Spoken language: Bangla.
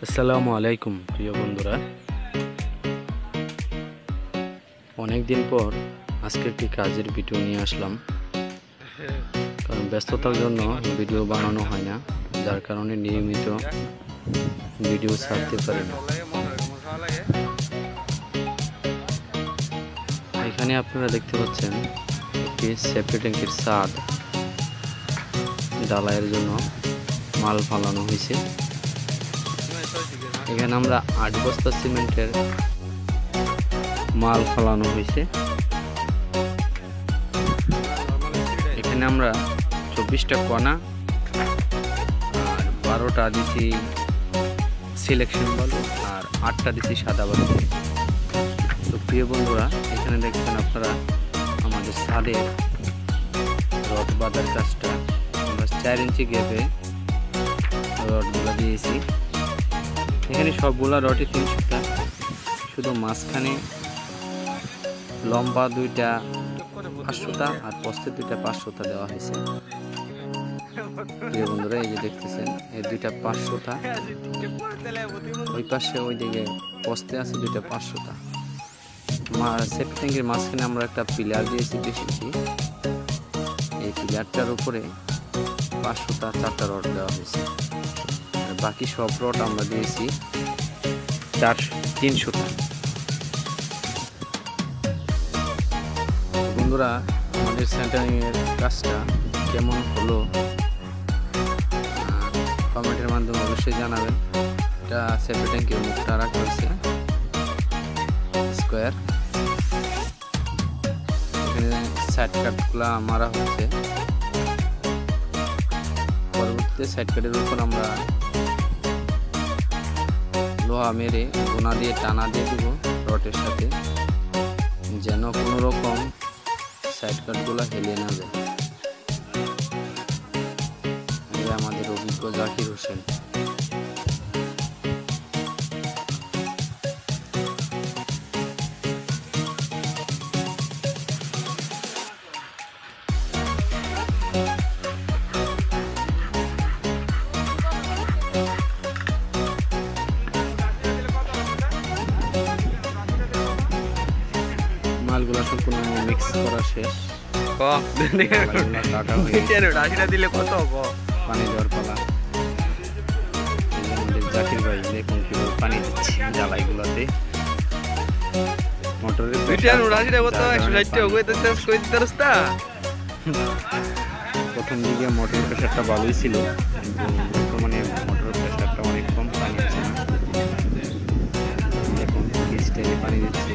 আসসালামু আলাইকুম প্রিয় বন্ধুরা, অনেক দিন পর আজকে একটি কাজের ভিডিও নিয়ে আসলাম। কারণ ব্যস্ততার জন্য ভিডিও বানানো হয় না, যার কারণে নিয়মিত ভিডিও ছাড়তে পারি না। এখানে আপনারা দেখতে পাচ্ছেন একটি সেফটি ট্যাঙ্কের ছাদ ঢালাইয়ের জন্য মাল ফালানো হয়েছে। এখানে আমরা 8 বস্তা সিমেন্টের মাল ফালানো হয়েছে। এখানে আমরা 24টা কণা আর 12টা দিছি সিলেকশন বালু আর 8টা দিছি সাদা বালু। তো প্রিয় বন্ধুরা, এখানে দেখছেন আপনারা আমাদের ছাদে রড বাঁধার কাজটা আমরা 4 ইঞ্চি গ্যাপে রডগুলো দিয়েছি। এখানে সবগুলা রডে 3 সুতা, শুধু মাঝখানে লম্বা 2টা 5 সুতা আর পোস্তে 2টা 5 সুতা দেওয়া হয়েছে। প্রিয় বন্ধুরা, এই যে দেখতেছেন এই 2টা 5 সুতা, ওই পাশে ওই দিকে পোস্তে আছে 2টা 5 সুতা। সেফটি ট্যাঙ্কের মাঝখানে আমরা একটা পিলার দিয়েছি 20 ইঞ্চি। এই পিলারটার উপরে 5 সুতা 4টা রড দেওয়া হয়েছে। বাকি সব রড আমরা দিয়েছি 3 সুতা। বন্ধুরা, আমাদের সেন্টারিং এর কাজটা কেমন হলো কমেন্টের মাধ্যমে অবশ্যই জানাবেন। এটা সেফটি ট্যাঙ্কের মুখটা রাখা হয়েছে স্কোয়ার। এখানে সাইড কাটগুলা মারা হচ্ছে। পরবর্তীতে সাইড কাটের উপর আমরা লোহা মেরে গোনা দিয়ে টানা দিয়ে দেবো রডের সাথে, যেন কোনো রকম সাইড কাটগুলো হেলে না যায়। আমাদের অভিজ্ঞ জাকির হোসেন। মালগুলা সম্পূর্ণ মিক্স করা শেষ। দিলে কত পানি দেওয়ার পালা। আমাদের জাকির ভাই দেখুন কিভাবে পানি দিচ্ছে জ্বালাইগুলাতে। মোটরের প্রথম দিকে মোটরের প্রেশারটা ভালোই ছিল, কিন্তু বর্তমানে মোটরের প্রেশারটা অনেক কম, পানি আছে না। দেখুন স্টাইলে পানি দিচ্ছে।